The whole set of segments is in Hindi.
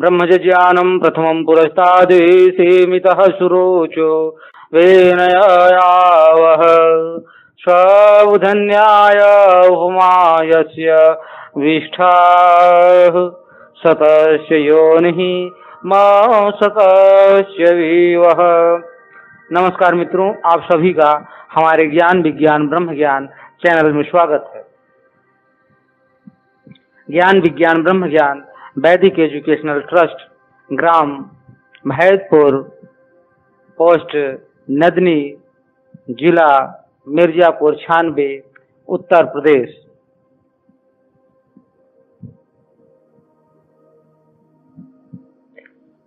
ब्रह्मज्ञानं प्रथमं पुरस्तादे सेमितः सुरोचो वेनयावः स्वबुधन्याय उपमायस्य विष्ठाः सतस्य योनिः मा सतस्य विवः। नमस्कार मित्रों, आप सभी का हमारे ज्ञान विज्ञान ब्रह्म ज्ञान चैनल में स्वागत है। ज्ञान विज्ञान ब्रह्म ज्ञान वैदिक एजुकेशनल ट्रस्ट, ग्राम भैदपुर, पोस्ट नदनी, जिला Mirzapur 96, Uttar Pradesh.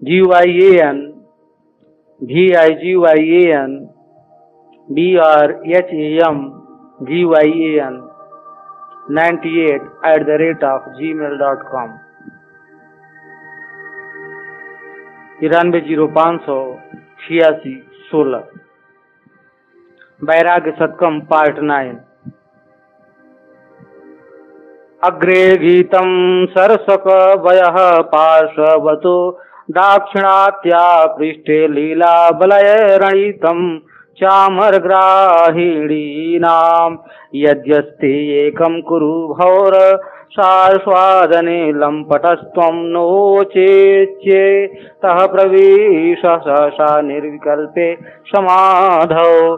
GYAN GIGYAN BRHAM GYAN 98@gmail.com 93058616। वैराग्य सत्कम पार्ट 9। अग्रे गीतं सरसक वयः पार्श्ववतो दाक्षिणात्या पृष्ठे लीला बलयरणीतं चामरग्राहिणीनां यद्यस्ते एकं कुरु भौर सास्वादने लम्पटस्त्वं नोचेच्चेतः प्रविश सहसा निर्विकल्पे समाधौ।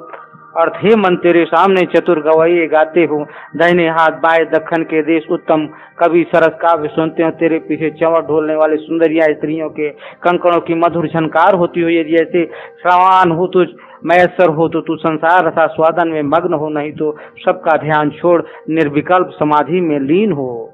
अर्थ: हे मन, तेरे सामने चतुर गवैये गाते हो, दाहिने हाथ बाएं दक्खन के देश उत्तम कवि सरस काव्य सुनते हो। तेरे पीछे चंवर ढोलने वाले सुंदरियां स्त्रियों के कंकणों की मधुर झनकार होती हुई जैसे श्रवान हो तुझ मयस्सर हो तो तू संसार रसा स्वादन में मग्न हो, नहीं तो सबका ध्यान छोड़ निर्विकल्प समाधि में लीन हो।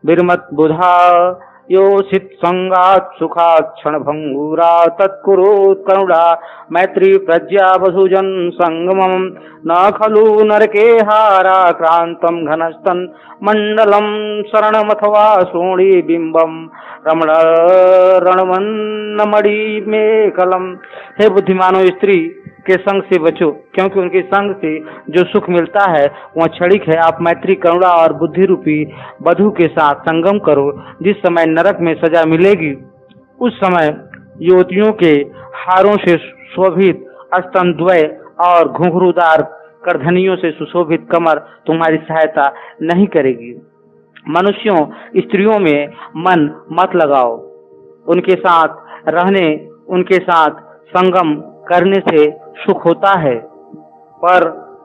विरमत बुधा योषित संगात सुखात क्षण भंगुरा तत्कुरुत करुणा मैत्री प्रज्ञा वधुजन संगमम न खलु नरके हारा क्रांतम घनस्तन मंडलम शरणमथवा श्रोणी बिंबम रमण रणमन्नमणि में कलम। हे बुद्धिमानो, स्त्री के संग से बचो, क्योंकि उनके संग से जो सुख मिलता है वह क्षणिक है। आप मैत्री करुणा और बुद्धि रूपी वधु के साथ संगम करो। जिस समय नरक में सजा मिलेगी उस समय युवतियों के हारों से शोभित स्तनद्वय और घुंघरूदार करधनियों से सुशोभित कमर तुम्हारी सहायता नहीं करेगी। मनुष्यों, स्त्रियों में मन मत लगाओ। उनके साथ रहने, उनके साथ संगम करने से सुख होता है, पर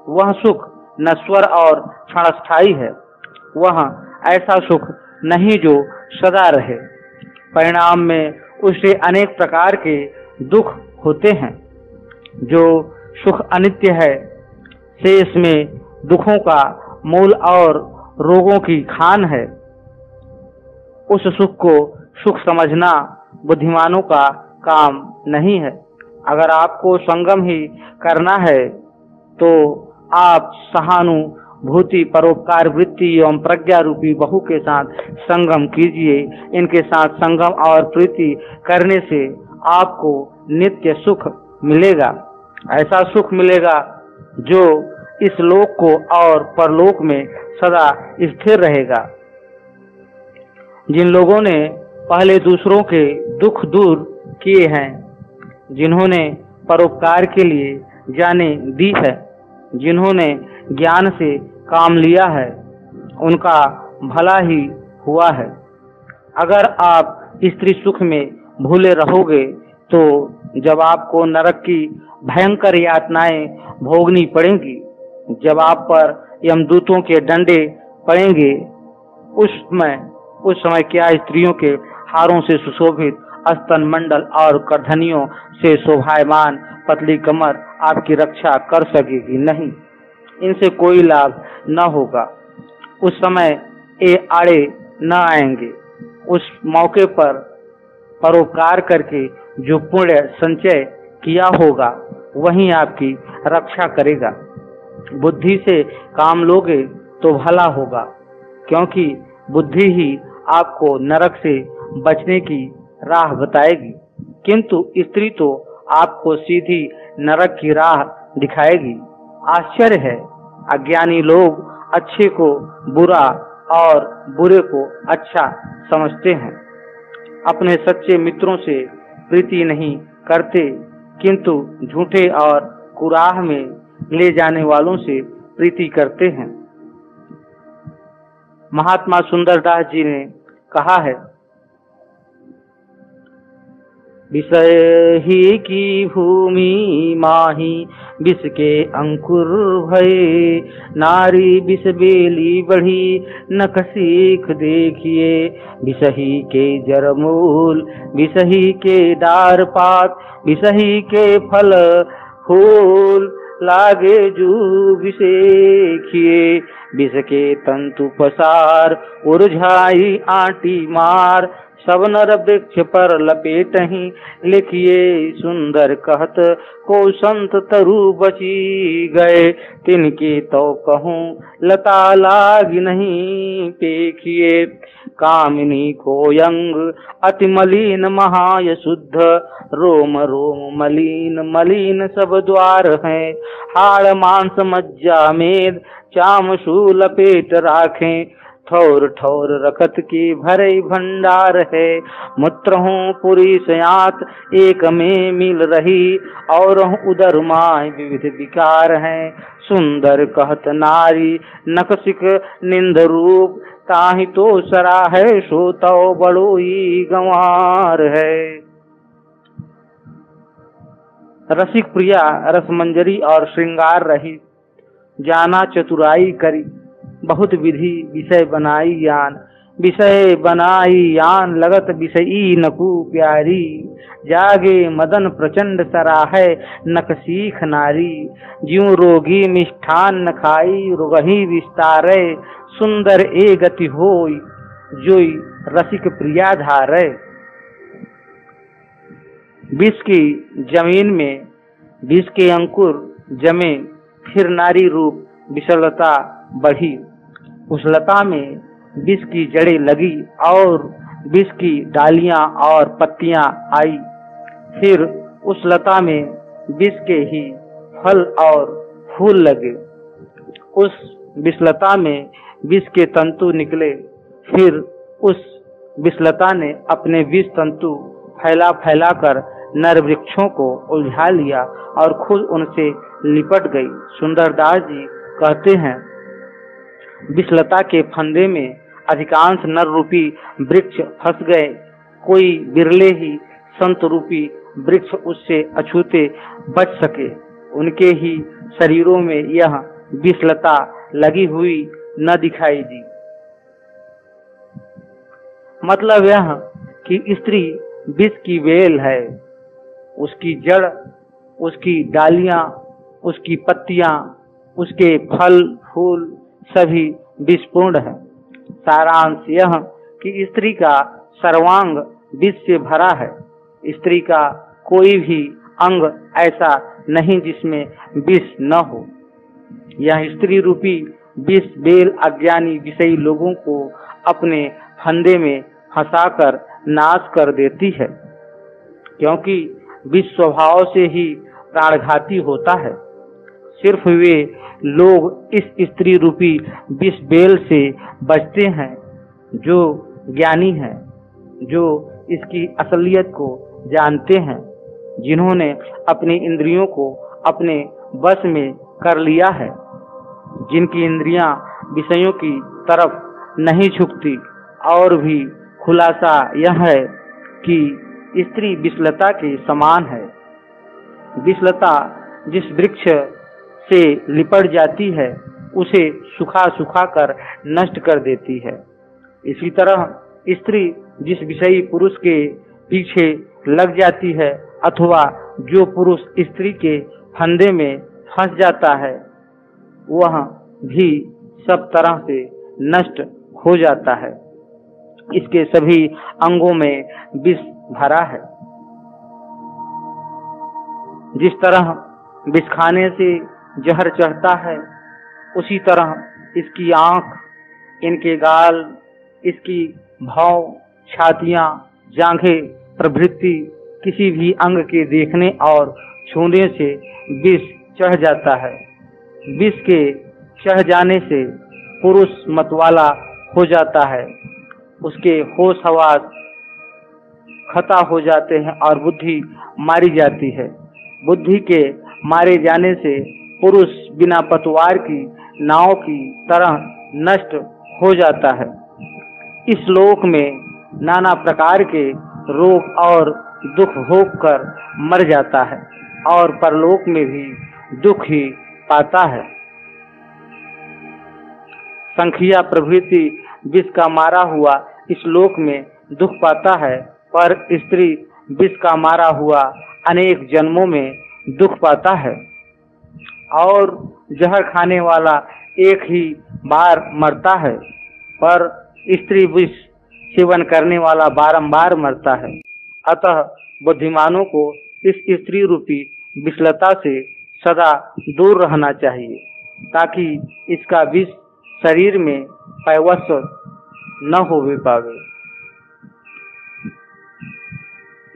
वह सुख नश्वर और क्षणस्थायी है। वह ऐसा सुख नहीं जो सदा रहे। परिणाम में उससे अनेक प्रकार के दुख होते हैं। जो सुख अनित्य है, शेष में दुखों का मूल और रोगों की खान है। उस सुख को सुख समझना बुद्धिमानों का काम नहीं है। अगर आपको संगम ही करना है तो आप सहानुभूति, परोपकार वृत्ति एवं प्रज्ञा रूपी बहू के साथ संगम कीजिए। इनके साथ संगम और प्रीति करने से आपको नित्य सुख मिलेगा। ऐसा सुख मिलेगा जो इस लोक को और परलोक में सदा स्थिर रहेगा। जिन लोगों ने पहले दूसरों के दुख दूर किए हैं, जिन्होंने परोपकार के लिए जाने दी है, जिन्होंने ज्ञान से काम लिया है, उनका भला ही हुआ है। अगर आप स्त्री सुख में भूले रहोगे तो जब आपको नरक की भयंकर यातनाएं भोगनी पड़ेंगी, जब आप पर यमदूतों के डंडे पड़ेंगे, उस समय क्या स्त्रियों के हारों से सुशोभित स्तन मंडल और करधनियों से शोभायमान पतली कमर आपकी रक्षा कर सकेगी? नहीं, इनसे कोई लाभ न होगा। उस समय ये आड़े न आएंगे। उस मौके पर परोपकार करके जो पुण्य संचय किया होगा वही आपकी रक्षा करेगा। बुद्धि से काम लोगे तो भला होगा, क्योंकि बुद्धि ही आपको नरक से बचने की राह बताएगी। किंतु स्त्री तो आपको सीधी नरक की राह दिखाएगी। आश्चर्य है, अज्ञानी लोग अच्छे को बुरा और बुरे को अच्छा समझते हैं। अपने सच्चे मित्रों से प्रीति नहीं करते, किंतु झूठे और कुराह में ले जाने वालों से प्रीति करते हैं। महात्मा सुंदरदास जी ने कहा है, विषय ही की भूमि माही विष के अंकुर भये, नारी विष बेली बढ़ी नख सीख देखिए, विषही के जड़ मूल विषही के डार पात, विषही के फल फूल लागे जू विषेखिए, विष के तंतु पसार उर्झाई आटी मार, सब नर वृक्ष पर लपेटहि लिखिए सुंदर कहत, को संत तरु बची गए, तिनके तो कहूँ लता लाग नहीं पेखिए, कामिनी को यंग अति मलिन महाय शुद्ध, रोम रोम मलिन मलिन सब द्वार हैं, हाड़ मांस मज्जा मेद चाम शूल लपेट राखें, ठौर ठौर रखत की भरे भंडार है, मूत्र हूँ पुरी सयात एक में मिल रही, और उदर माय विविध विकार हैं, सुंदर कहत नारी नकसिक निंद रूप, ताहि तो सरा है सो तो बड़ोई गंवार है। रसिक प्रिया रसमंजरी और श्रृंगार रही, जाना चतुराई करी, बहुत विधि विषय बनाई यान, विषय बनाई यान लगत विषयी नकु प्यारी, जागे मदन प्रचंड सराहे नक सीख नारी, ज्यों रोगी मिष्ठान न खाई रोगही विस्तारे, सुंदर ए गति होई जोई रसिक प्रिया धारे। विष की जमीन में विष के अंकुर जमे, फिर नारी रूप विशालता बढ़ी, उस लता में विष की जड़ें लगी और विष की डालियां और पत्तियां आई, फिर उस लता में विष के ही फल और फूल लगे, उस विषलता में विष के तंतु निकले, फिर उस विषलता ने अपने विष तंतु फैला फैला कर नर वृक्षों को उलझा लिया और खुद उनसे लिपट गई। सुंदरदास जी कहते हैं, विषलता के फंदे में अधिकांश नर रूपी वृक्ष फंस गए, कोई बिरले ही संत रूपी वृक्ष उससे अछूते बच सके, उनके ही शरीरों में यह विषलता लगी हुई न दिखाई दी। मतलब यह कि स्त्री विष की बेल है, उसकी जड़, उसकी डालियां, उसकी पत्तियां, उसके फल फूल सभी विषपूर्ण है। सारांश यह कि स्त्री का सर्वांग विष से भरा है, स्त्री का कोई भी अंग ऐसा नहीं जिसमें विष न हो। यह स्त्री रूपी विष बेल अज्ञानी विषयी लोगों को अपने फंदे में फंसाकर नाश कर देती है, क्योंकि विष स्वभाव से ही प्राणघाती होता है। सिर्फ वे लोग इस स्त्री रूपी विष बेल से बचते हैं जो ज्ञानी हैं, जो इसकी असलियत को जानते हैं, जिन्होंने अपनी इंद्रियों को अपने वश में कर लिया है, जिनकी इंद्रियां विषयों की तरफ नहीं झुकती। और भी खुलासा यह है कि स्त्री विषलता के समान है। विषलता जिस वृक्ष से लिपट जाती है उसे सुखा सुखा कर नष्ट कर देती है। इसी तरह स्त्री जिस विषयी पुरुष के पीछे लग जाती है अथवा जो पुरुष स्त्री के फंदे में फंस जाता है वह भी सब तरह से नष्ट हो जाता है। इसके सभी अंगों में विष भरा है। जिस तरह विष खाने से जहर चढ़ता है उसी तरह इसकी आंख, इनके गाल, इसकी भौं, छातियां, जांघें प्रभृति किसी भी अंग के देखने और छूने से विष चढ़ जाता है। विष के चढ़ जाने से पुरुष मतवाला हो जाता है, उसके होश हवास खता हो जाते हैं और बुद्धि मारी जाती है। बुद्धि के मारे जाने से पुरुष बिना पतवार की नाव की तरह नष्ट हो जाता है। इस लोक में नाना प्रकार के रोग और दुख भोग कर मर जाता है और परलोक में भी दुख ही पाता है। संखिया प्रभृति विष का मारा हुआ इस लोक में दुख पाता है, पर स्त्री विष का मारा हुआ अनेक जन्मों में दुख पाता है। और जहर खाने वाला एक ही बार मरता है, पर स्त्री विष सेवन करने वाला बारंबार मरता है। अतः बुद्धिमानों को इस स्त्री रूपी विषलता से सदा दूर रहना चाहिए, ताकि इसका विष शरीर में पैवश न हो पावे।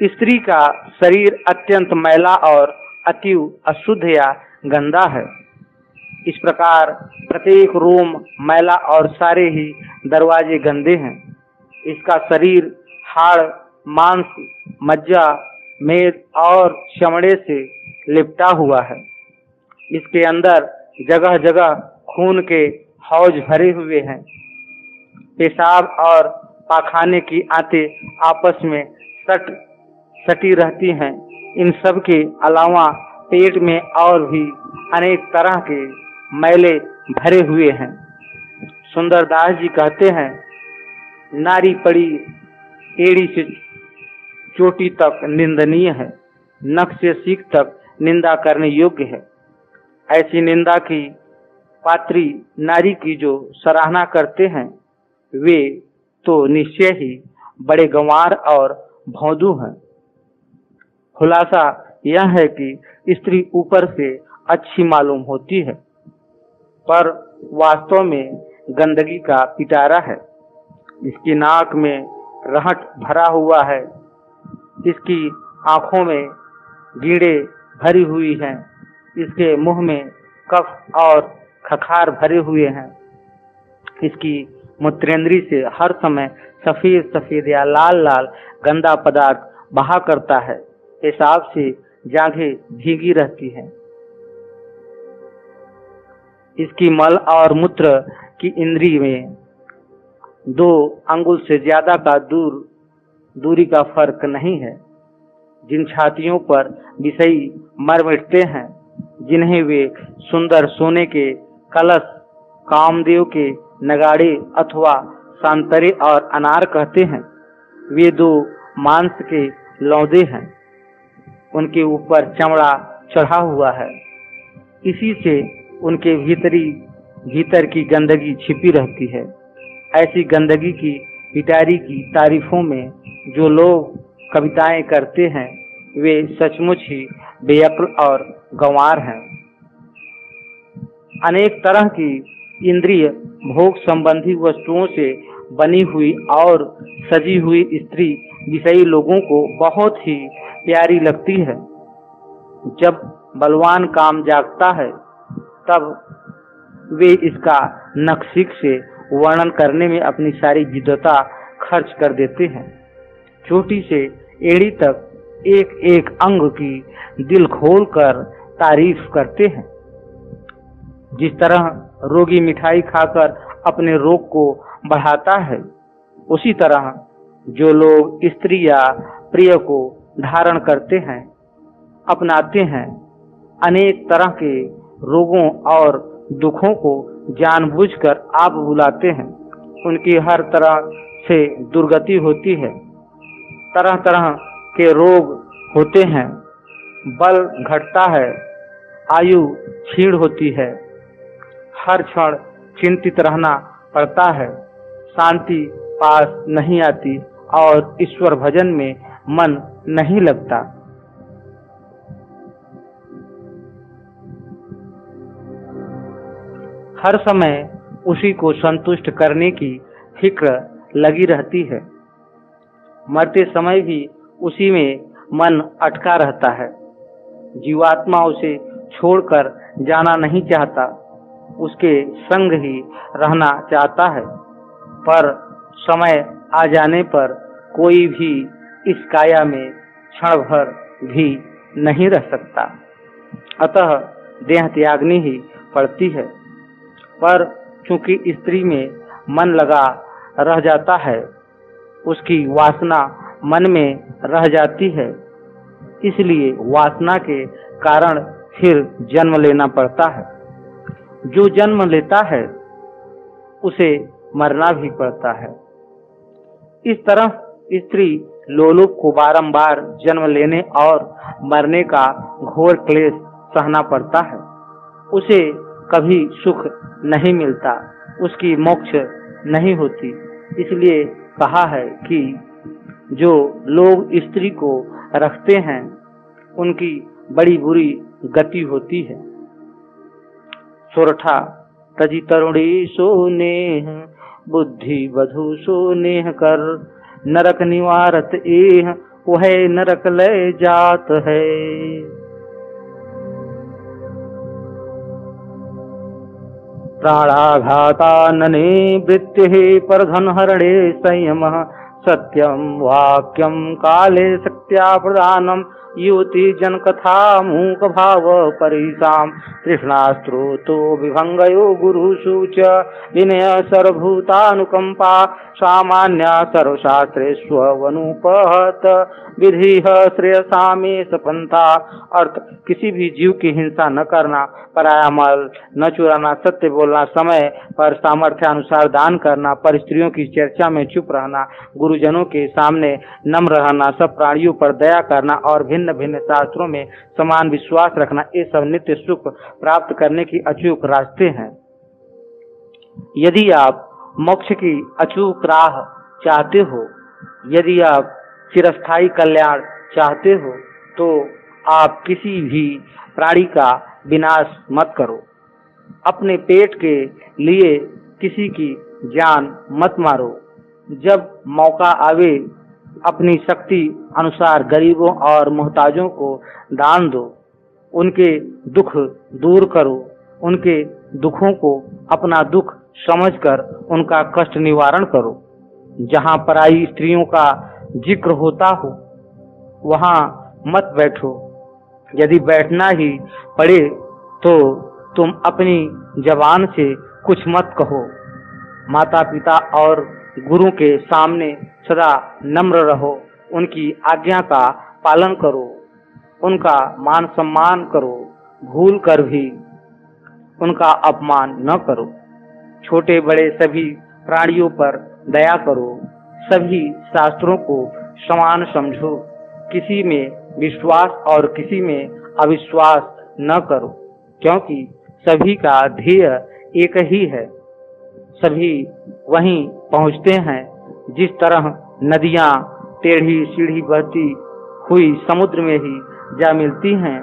स्त्री का शरीर अत्यंत मैला और अति अशुद्ध या गंदा है। इस प्रकार प्रत्येक रोम मैला और सारे ही दरवाजे गंदे हैं। इसका शरीर हाड़, मांस, मज्जा, मेद और चमड़े से लिपटा हुआ है। इसके अंदर जगह जगह खून के हौज भरे हुए हैं। पेशाब और पाखाने की आंतें आपस में सटी रहती हैं। इन सब के अलावा पेट में और भी अनेक तरह के मैले भरे हुए हैं। सुंदरदास जी कहते हैं, नारी पड़ी एड़ी से चोटी तक निंदनीय है, नख से सीख तक निंदा करने योग्य है। ऐसी निंदा की पात्री नारी की जो सराहना करते हैं, वे तो निश्चय ही बड़े गंवार और भौंदू हैं। खुलासा यह है कि स्त्री ऊपर से अच्छी मालूम होती है, पर वास्तव में गंदगी का पिटारा है। इसकी नाक में रहट भरा हुआ है, इसकी आंखों में कीड़े भरी हुई हैं, इसके मुंह में कफ और खखार भरे हुए हैं। इसकी मूत्रेंद्री से हर समय सफेद सफेद या लाल लाल गंदा पदार्थ बहा करता है। पेशाब से जांघें भीगी रहती हैं। इसकी मल और मूत्र की इंद्री में 2 अंगुल से ज्यादा का दूरी का फर्क नहीं है। जिन छातियों पर विषयी मर मिटते हैं, जिन्हें वे सुंदर सोने के कलश, कामदेव के नगाड़े अथवा सांतरे और अनार कहते हैं, वे 2 मांस के लौदे हैं। उनके ऊपर चमड़ा चढ़ा हुआ है। इसी से उनके भीतर की गंदगी छिपी रहती है। ऐसी गंदगी की पिटारी की तारीफों में जो लोग कविताएं करते हैं, वे सचमुच ही बेअक्ल और गंवार हैं। अनेक तरह की इंद्रिय भोग संबंधी वस्तुओं से बनी हुई और सजी हुई स्त्री विषयी लोगों को बहुत ही प्यारी लगती है। जब बलवान काम जागता है, तब वे इसका नक्शिक से वर्णन करने में अपनी सारी विद्वता खर्च कर देते हैं। चोटी से एड़ी तक एक एक अंग की दिल खोल कर तारीफ करते हैं। जिस तरह रोगी मिठाई खाकर अपने रोग को बढ़ाता है, उसी तरह जो लोग स्त्री या प्रिय को धारण करते हैं, अपनाते हैं, अनेक तरह के रोगों और दुखों को जानबूझकर आप बुलाते हैं। उनकी हर तरह से दुर्गति होती है। तरह तरह के रोग होते हैं। बल घटता है, आयु क्षीण होती है, हर क्षण चिंतित रहना पड़ता है, शांति पास नहीं आती और ईश्वर भजन में मन नहीं लगता। हर समय उसी को संतुष्ट करने की फिक्र लगी रहती है। मरते समय भी उसी में मन अटका रहता है। जीवात्मा उसे छोड़कर जाना नहीं चाहता, उसके संग ही रहना चाहता है, पर समय आ जाने पर कोई भी इस काया में क्षण भर भी नहीं रह सकता, अतः देह त्यागनी ही पड़ती है। पर चूंकि स्त्री में मन लगा रह जाता है, उसकी वासना मन में रह जाती है, इसलिए वासना के कारण फिर जन्म लेना पड़ता है। जो जन्म लेता है उसे मरना भी पड़ता है। इस तरह स्त्री लोलुप को बारंबार जन्म लेने और मरने का घोर क्लेश सहना पड़ता है। उसे कभी सुख नहीं मिलता, उसकी मोक्ष नहीं होती। इसलिए कहा है कि जो लोग स्त्री को रखते हैं उनकी बड़ी बुरी गति होती है। सोरठा तजी तरुणी सो नेह, बुद्धि बधु सो नेह कर, नरक निवारत एह, वह नरक लय जात है। प्राणाघाता नने वृत्ति परधन हरणे संयमः, सत्यम वाक्यम काले सत्या प्रदानम, युवती जनकथा मूक भाव परिसाम, तृष्णास्त्रोतो विभंगयो गुरुषु च, विनय सर्वभूतानुकंपा, सामान्य सर्वशास्त्रेष्वनुपहत, विधि श्रेयसामेश पंथा। अर्थ किसी भी जीव की हिंसा न करना, पराया माल न चुराना, सत्य बोलना, समय पर सामर्थ्य अनुसार दान करना, पर स्त्रियों की चर्चा में चुप रहना, गुरुजनों के सामने नम्र रहना, सब प्राणियों पर दया करना और भिन्न भिन्न शास्त्रों में समान विश्वास रखना, ये सब नित्य सुख प्राप्त करने की अचूक रास्ते हैं। यदि आप मोक्ष की अचूक राह चाहते हो, यदि आप चिरस्थायी कल्याण चाहते हो, तो आप किसी भी प्राणी का विनाश मत करो। अपने पेट के लिए किसी की जान मत मारो। जब मौका आवे अपनी शक्ति अनुसार गरीबों और मोहताजों को दान दो, उनके दुख दूर करो, उनके दुखों को अपना दुख समझकर उनका कष्ट निवारण करो। जहाँ पराई स्त्रियों का जिक्र होता हो वहाँ मत बैठो। यदि बैठना ही पड़े तो तुम अपनी जबान से कुछ मत कहो। माता पिता और गुरु के सामने सदा नम्र रहो, उनकी आज्ञा का पालन करो, उनका मान सम्मान करो, भूल कर भी उनका अपमान न करो। छोटे बड़े सभी प्राणियों पर दया करो, सभी शास्त्रों को समान समझो, किसी में विश्वास और किसी में अविश्वास न करो, क्योंकि सभी का ध्येय एक ही है। सभी वहीं पहुँचते हैं जिस तरह नदियाँ टेढ़ी सीढ़ी बहती हुई समुद्र में ही जा मिलती हैं,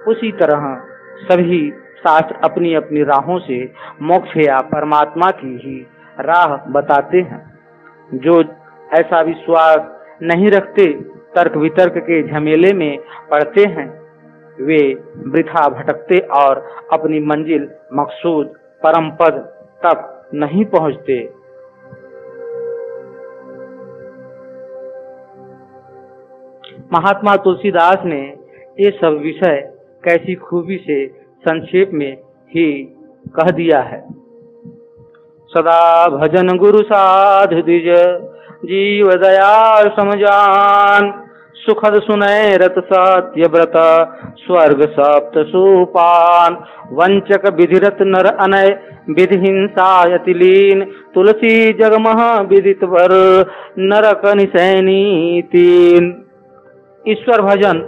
उसी तरह सभी शास्त्र अपनी अपनी राहों से मोक्ष या परमात्मा की ही राह बताते हैं। जो ऐसा विश्वास नहीं रखते, तर्क वितर्क के झमेले में पड़ते हैं, वे वृथा भटकते और अपनी मंजिल मकसूद परम पद तक नहीं पहुँचते। महात्मा तुलसीदास ने ये सब विषय कैसी खूबी से संक्षेप में ही कह दिया है। सदा भजन गुरु साधु द्विज, जीव दयाल समजान, सुखद सुनय रत सत्य व्रत, स्वर्ग सप्त सोपान, वंचक विधिरत नर अनय, विधि हिंसा यति लीन, तुलसी जगमह विदित वर, नरक निसैनी तीन। ईश्वर भजन,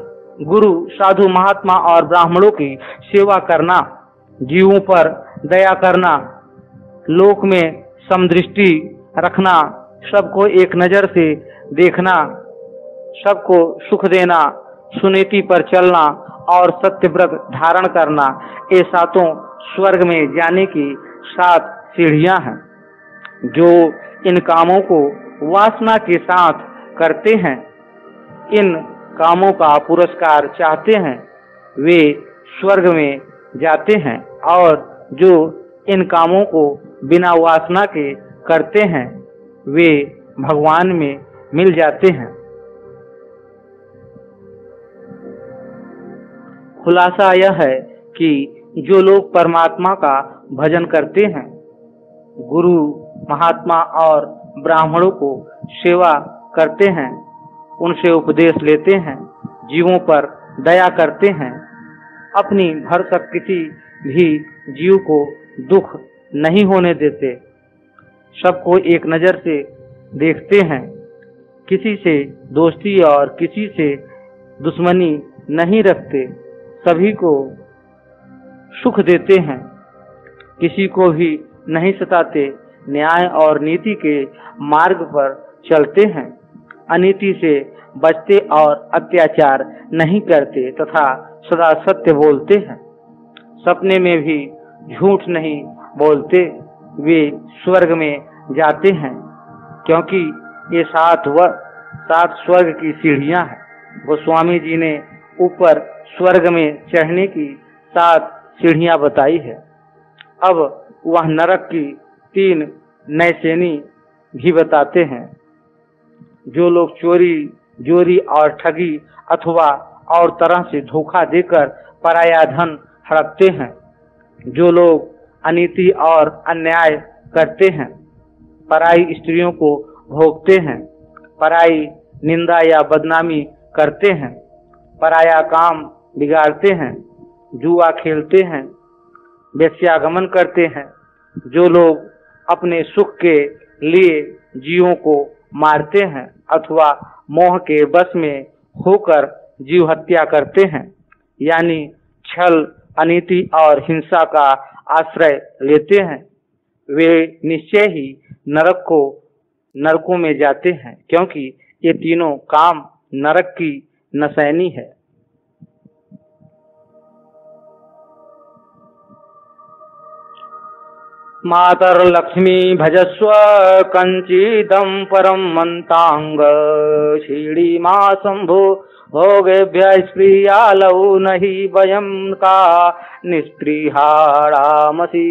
गुरु साधु महात्मा और ब्राह्मणों की सेवा करना, जीवों पर दया करना, लोक में समदृष्टि रखना, सबको एक नजर से देखना, सबको सुख देना, सुनीति पर चलना और सत्यव्रत धारण करना, ये सातों स्वर्ग में जाने की 7 सीढ़ियां हैं। जो इन कामों को वासना के साथ करते हैं, इन कामों का पुरस्कार चाहते हैं, वे स्वर्ग में जाते हैं, और जो इन कामों को बिना वासना के करते हैं, वे भगवान में मिल जाते हैं। खुलासा यह है कि जो लोग परमात्मा का भजन करते हैं, गुरु, महात्मा और ब्राह्मणों को सेवा करते हैं, उनसे उपदेश लेते हैं, जीवों पर दया करते हैं, अपनी भरसक किसी भी जीव को दुख नहीं होने देते, सबको एक नज़र से देखते हैं, किसी से दोस्ती और किसी से दुश्मनी नहीं रखते, सभी को सुख देते हैं, किसी को भी नहीं सताते, न्याय और नीति के मार्ग पर चलते हैं, अनीति से बचते और अत्याचार नहीं करते तथा सदा सत्य बोलते हैं, सपने में भी झूठ नहीं बोलते, वे स्वर्ग में जाते हैं, क्योंकि ये सात स्वर्ग की सीढ़ियां हैं। गोस्वामी जी ने ऊपर स्वर्ग में चढ़ने की 7 सीढ़ियां बताई है। अब वह नरक की 3 नैसेनी भी बताते हैं। जो लोग चोरी, जोरी और ठगी अथवा और तरह से धोखा देकर पराया धन हड़पते हैं, जो लोग अनीति और अन्याय करते हैं, पराई स्त्रियों को भोगते हैं, पराई निंदा या बदनामी करते हैं, पराया काम बिगाड़ते हैं, जुआ खेलते हैं, वेश्यागमन करते हैं, जो लोग अपने सुख के लिए जीवों को मारते हैं अथवा मोह के वश में होकर जीव हत्या करते हैं, यानी छल, अनीति और हिंसा का आश्रय लेते हैं, वे निश्चय ही नरकों में जाते हैं, क्योंकि ये तीनों काम नरक की नसैनी है। मातर्लक्ष्मी भजस्व कंचिदं परम मंतांग शीणीमा शंभो भोगेभ्य स्प्रियालौ नहि वयं का निस्पृहारामसि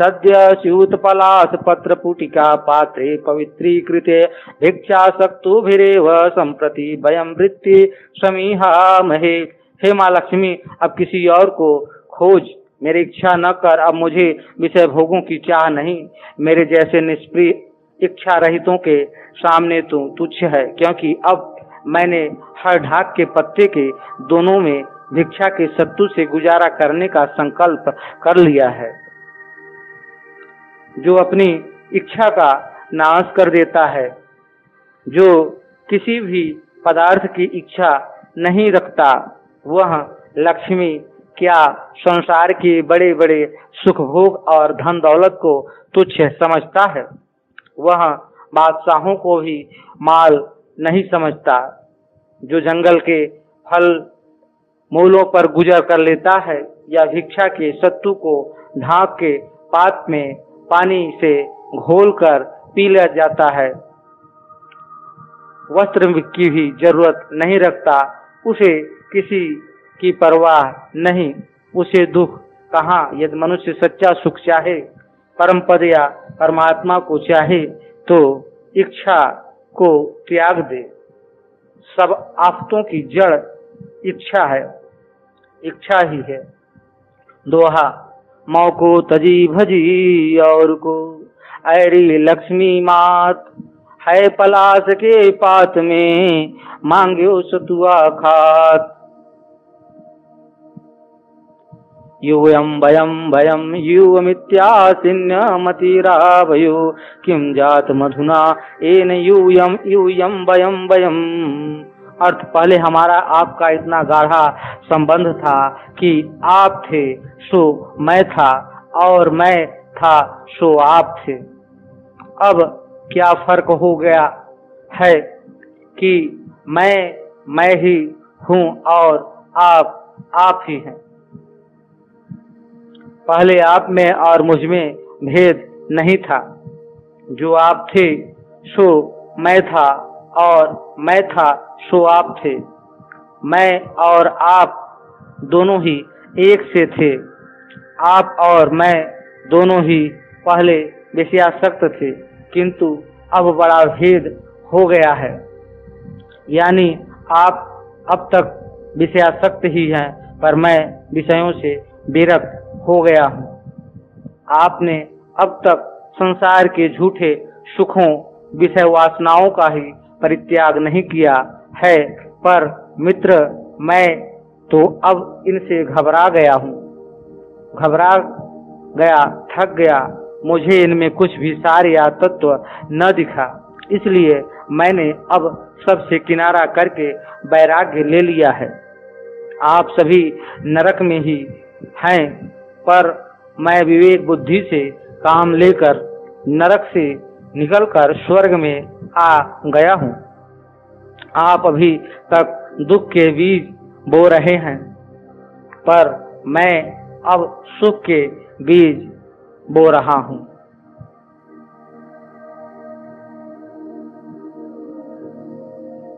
सद्य स्यूतपलाश पत्रपुटिका पात्रे पवित्रीकृते भिक्षासक्तुभिरेव संप्रति वयं वृत्ति समीहामहे। हे माँ लक्ष्मी, अब किसी और को खोज, मेरी इच्छा न कर। अब मुझे विषय भोगों की चाह नहीं। मेरे जैसे निष्प्रिय इच्छा रहितों के सामने तू तुच्छ है, क्योंकि अब मैंने हर ढाक के पत्ते के दोनों में भिक्षा के सत्तू से गुजारा करने का संकल्प कर लिया है। जो अपनी इच्छा का नाश कर देता है, जो किसी भी पदार्थ की इच्छा नहीं रखता, वह लक्ष्मी क्या संसार के बड़े बड़े सुख भोग और धन दौलत को तुच्छ समझता है। वह बादशाहों को भी माल नहीं समझता। जो जंगल के फल मूलों पर गुजर कर लेता है या भिक्षा के सत्तू को ढाक के पात में पानी से घोलकर पी ले जाता है, वस्त्र की भी जरूरत नहीं रखता, उसे किसी की परवाह नहीं, उसे दुख कहाँ। यदि मनुष्य सच्चा सुख चाहे, परम पद या परमात्मा को चाहे, तो इच्छा को त्याग दे। सब आफतों की जड़ इच्छा है, इच्छा ही है। दोहा, मौ को तजी भजी और को ऐरी लक्ष्मी मात, है पलाश के पात में मांग्यो सतुआ खात। यूयं वयं भयं यूयमित्यासिन्य मतिरावयो किं जात मधुना एन यूयं यूयं वयं वयं। अर्थ, पहले हमारा आपका इतना गाढ़ा संबंध था कि आप थे सो मैं था और मैं था सो आप थे। अब क्या फर्क हो गया है कि मैं ही हूँ और आप ही हैं। पहले आप में और मुझ में भेद नहीं था। जो आप थे सो मैं था और मैं था सो आप थे। मैं और आप दोनों ही एक से थे। आप और मैं दोनों ही पहले विषयासक्त थे, किंतु अब बड़ा भेद हो गया है। यानी आप अब तक विषयासक्त ही हैं, पर मैं विषयों से विरक्त हो गया हूँ। आपने अब तक संसार के झूठे सुखों, विषय वासनाओं का ही परित्याग नहीं किया है, पर मित्र मैं तो अब इनसे घबरा गया हूँ, घबरा गया, थक गया। मुझे इनमें कुछ भी सार या तत्व न दिखा, इसलिए मैंने अब सबसे किनारा करके वैराग्य ले लिया है। आप सभी नरक में ही हैं, पर मैं विवेक बुद्धि से काम लेकर नरक से निकलकर स्वर्ग में आ गया हूँ। आप अभी तक दुख के बीज बो रहे हैं, पर मैं अब सुख के बीज बो रहा हूँ।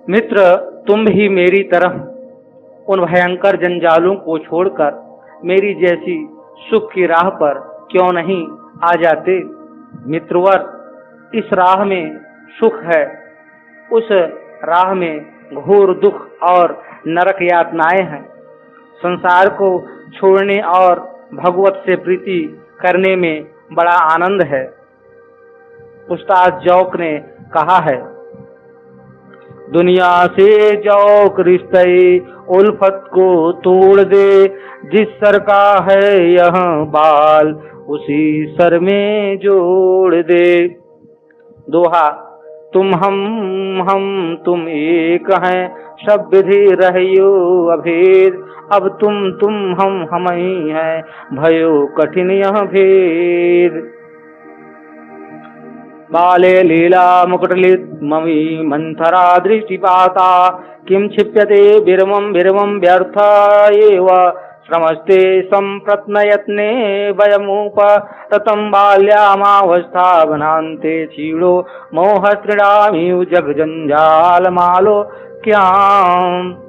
मित्र, तुम भी मेरी तरह उन भयंकर जंजालों को छोड़कर मेरी जैसी सुख की राह पर क्यों नहीं आ जाते? मित्रवर, इस राह में सुख है, उस राह में घोर दुख और नरक यातनाएं हैं। संसार को छोड़ने और भगवत से प्रीति करने में बड़ा आनंद है। उस्ताद जौक ने कहा है, दुनिया से जौक रिश्ते उल्फत को तोड़ दे, जिस सर का है यह बाल उसी सर में जोड़ दे। दोहा, तुम हम तुम एक हैं, सब विधि रहियो अभेद, अब तुम हम ही हैं, भयो कठिन यह भेद। बाले लीला मुकुटलित ममी मंथरा दृष्टिपाता, किम क्षिप्यते विरमं व्यर्थ एव श्रमस्ते संप्रत्नयत्ने वयमुप ततं बाल्यामावस्था वनान्ते क्षीणो मोहस्त्रीणामि जग जंजाल मालो क्या।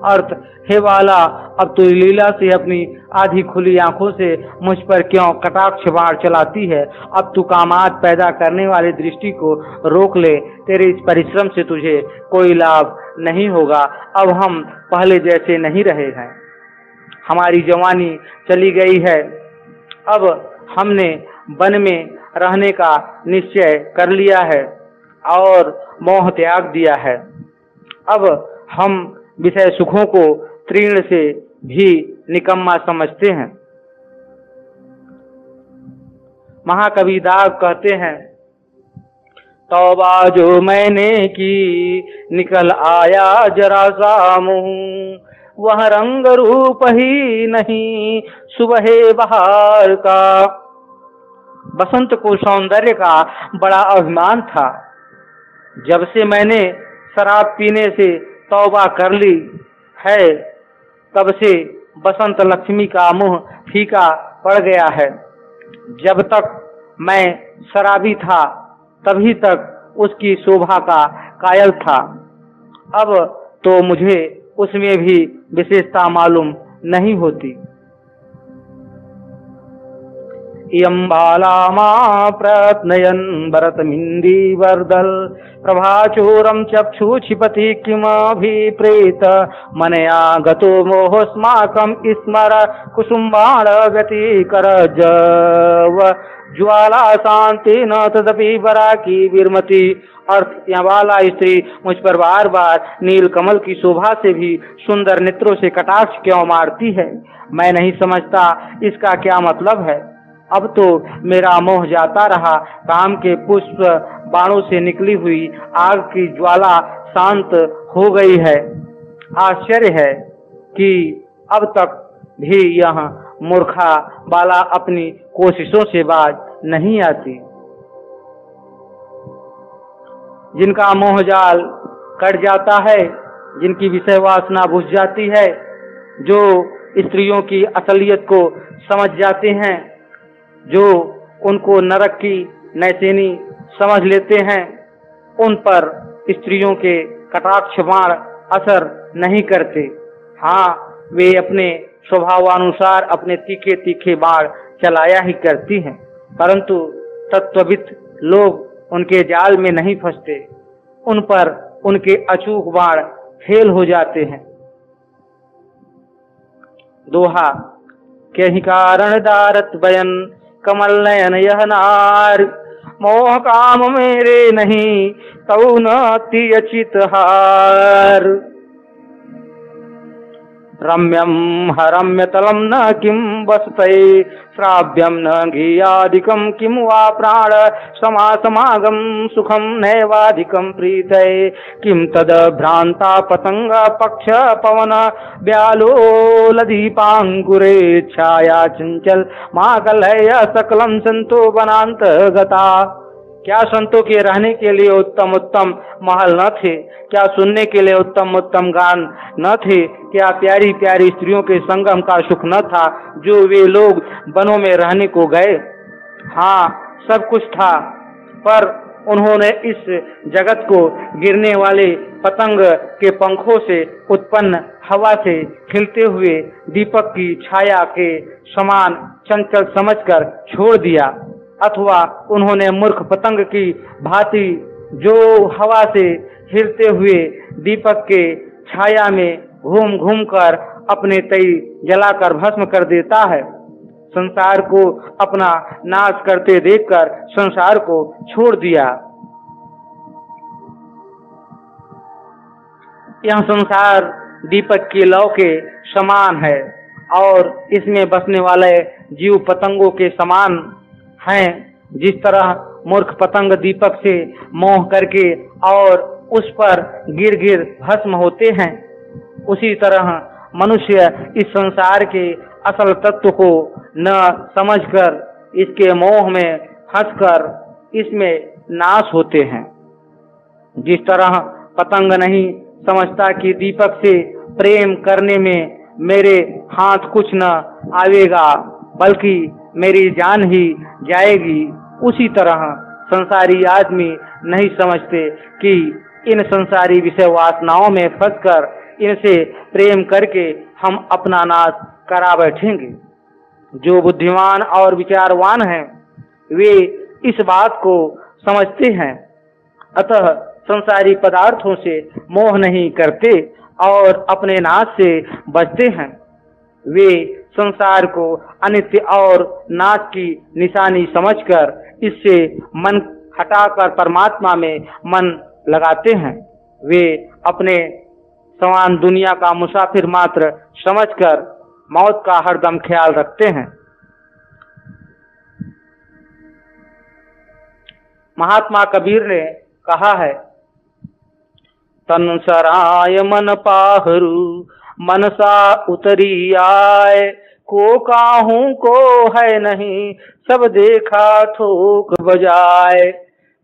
अर्थ, हे बाला, अब तू लीला से अपनी आधी खुली आंखों से मुझ पर क्यों कटाक्ष बाण चलाती है? अब तू कामाद पैदा करने वाली दृष्टि को रोक ले, तेरे इस परिश्रम से तुझे कोई लाभ नहीं होगा। अब हम पहले जैसे नहीं रहे हैं, हमारी जवानी चली गई है, अब हमने वन में रहने का निश्चय कर लिया है और मोह त्याग दिया है। अब हम विषय सुखों को तृण से भी निकम्मा समझते हैं। महाकवि दाग कहते हैं, तौबा जो मैंने की निकल आया जरा सा मुँह, वह रंग रूप ही नहीं सुबह बहार का। बसंत को सौंदर्य का बड़ा अभिमान था, जब से मैंने शराब पीने से तौबा कर ली है, तब से बसंत लक्ष्मी का मुंह फीका पड़ गया है। जब तक मैं शराबी था तभी तक उसकी शोभा का कायल था, अब तो मुझे उसमें भी विशेषता मालूम नहीं होती। इयं बाला मा प्रत्नयन् भरतमिन्दी वर्दल, प्रभाचूरं चक्षु क्षिपति किमभिप्रेत, मनया गतो मोहस्माकं स्मर कुसुम्बाण व्यतिकर जव ज्वाला शांति न तदपि बरा की विरमति। अर्थ, यह बाला स्त्री मुझ पर बार बार नील कमल की शोभा से भी सुंदर नेत्रों से कटाक्ष क्यों मारती है? मैं नहीं समझता इसका क्या मतलब है। अब तो मेरा मोह जाता रहा, काम के पुष्प बाणों से निकली हुई आग की ज्वाला शांत हो गई है। आश्चर्य है कि अब तक भी यह मूर्खा बाला अपनी कोशिशों से बाज नहीं आती। जिनका मोह जाल कट जाता है, जिनकी विषय वासना बुझ जाती है, जो स्त्रियों की असलियत को समझ जाते हैं, जो उनको नरक की नैसेनी समझ लेते हैं, उन पर स्त्रियों के कटाक्ष बाण असर नहीं करते। हाँ, वे अपने स्वभावानुसार अपने तीखे तीखे बाण चलाया ही करती हैं, परंतु तत्वविद लोग उनके जाल में नहीं फंसते, उन पर उनके अचूक बाण फेल हो जाते हैं। दोहा के ही कारण दारत बयन कमल नयन यह नार, मोह काम मेरे नहीं तऊ न अति अचित हार। रम्यम हरम्य तलम न किम वसते श्राव्यम न घीयादिकम किम वा प्राण समागम सुखम नैवाधिकम प्रीते किम तद भ्रांता पतंग पक्ष पवन व्यालोल दीपांकुरे छाया चंचल माकलय सकलम संतो वनांत गता। क्या संतों के रहने के लिए उत्तम उत्तम महल न थे? क्या सुनने के लिए उत्तम उत्तम गान न थे? क्या प्यारी प्यारी स्त्रियों के संगम का सुख न था जो वे लोग वनों में रहने को गए? हाँ, सब कुछ था, पर उन्होंने इस जगत को गिरने वाले पतंग के पंखों से उत्पन्न हवा से खिलते हुए दीपक की छाया के समान चंचल समझकर छोड़ दिया, अथवा उन्होंने मूर्ख पतंग की भांति जो हवा से हिलते हुए दीपक के छाया में घूम घूम कर अपने तई जलाकर भस्म कर देता है, संसार को अपना नाश करते देखकर संसार को छोड़ दिया। यह संसार दीपक की लौ के समान है और इसमें बसने वाले जीव पतंगों के समान हैं। जिस तरह मूर्ख पतंग दीपक से मोह करके और उस पर गिर गिर भस्म होते हैं, उसी तरह मनुष्य इस संसार के असल तत्व को न समझकर इसके मोह में फंसकर इसमें नाश होते हैं। जिस तरह पतंग नहीं समझता कि दीपक से प्रेम करने में मेरे हाथ कुछ न आवेगा बल्कि मेरी जान ही जाएगी, उसी तरह संसारी आदमी नहीं समझते कि इन संसारी विषय वासनाओं में फंसकर इनसे प्रेम करके हम अपना नाश करा बैठेंगे। जो बुद्धिमान और विचारवान हैं वे इस बात को समझते हैं, अतः संसारी पदार्थों से मोह नहीं करते और अपने नाश से बचते हैं। वे संसार को अनित्य और नाश की निशानी समझकर इससे मन हटाकर परमात्मा में मन लगाते हैं। वे अपने समान दुनिया का मुसाफिर मात्र समझकर मौत का हरदम ख्याल रखते हैं। महात्मा कबीर ने कहा है, तन सराय मन पाहरू मनसा उतरी आए, को काहू को है नहीं सब देखा ठोक बजाए।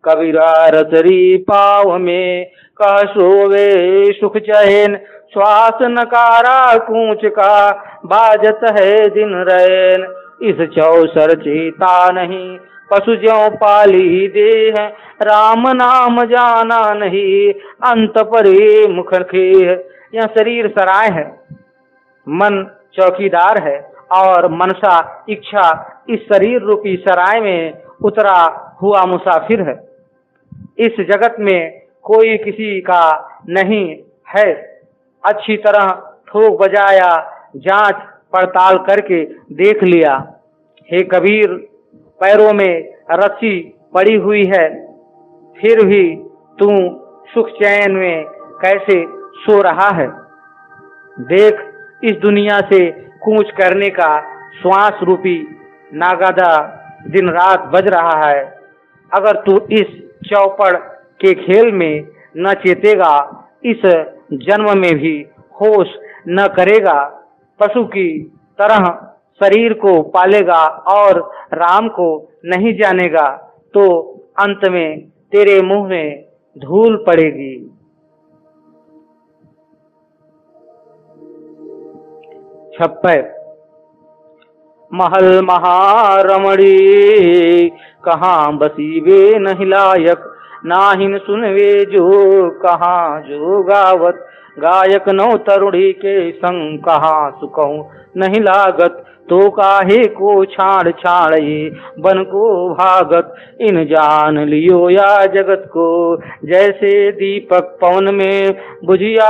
कबीरा रतरी पाव में कह सोवे सुख चैन, श्वास नकारा कूच का बाजत है दिन रैन। इस चौसर चेता नहीं पशु ज्यों पाली देह, राम नाम जाना नहीं अंत परे मुख खेह। यह शरीर सराय है, मन चौकीदार है और मनसा इच्छा इस शरीर रूपी सराय में उतरा हुआ मुसाफिर है। इस जगत में कोई किसी का नहीं है। अच्छी तरह ठोक बजाया, जांच पड़ताल करके देख लिया। हे कबीर, पैरों में रस्सी पड़ी हुई है, फिर भी तू सुख चैन में कैसे सो रहा है? देख, इस दुनिया से कूच करने का श्वास रूपी नागादा दिन रात बज रहा है। अगर तू इस चौपड़ के खेल में न चेतेगा, इस जन्म में भी होश न करेगा, पशु की तरह शरीर को पालेगा और राम को नहीं जानेगा, तो अंत में तेरे मुंह में धूल पड़ेगी। छप्पे महल महारमणी कहाँ बसी वे नहीं लायक, नाहिन सुनवे जो कहाँ जो गावत गायक नौ तरुणी के संग कहाँ सुकहूँ नहीं लागत, तो काहे को छाड़ छाड़ ये बन को भागत। इन जान लियो या जगत को, जैसे दीपक पवन में बुझिया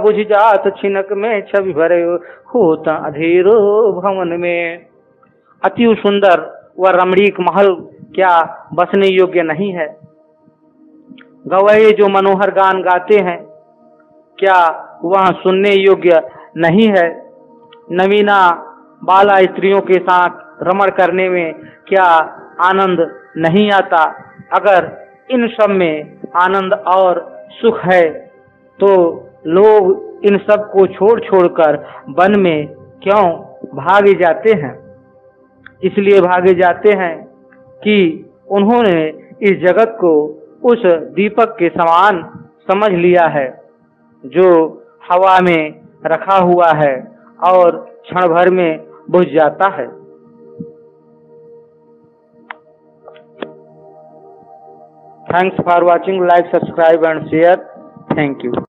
बुझ जात छिनक में छवि भरे होता अधेरो भवन में। अति सुंदर व रमणीक महल क्या बसने योग्य नहीं है? गवैये जो मनोहर गान गाते हैं क्या वह सुनने योग्य नहीं है? नवीना बाला स्त्रियों के साथ रमण करने में क्या आनंद नहीं आता? अगर इन सब में आनंद और सुख है तो लोग इन सब को छोड़ छोड़कर वन में क्यों भागे जाते हैं? इसलिए भागे जाते हैं कि उन्होंने इस जगत को उस दीपक के समान समझ लिया है जो हवा में रखा हुआ है और क्षण भर में बुझ जाता है। Thanks for watching, like, subscribe and share. Thank you.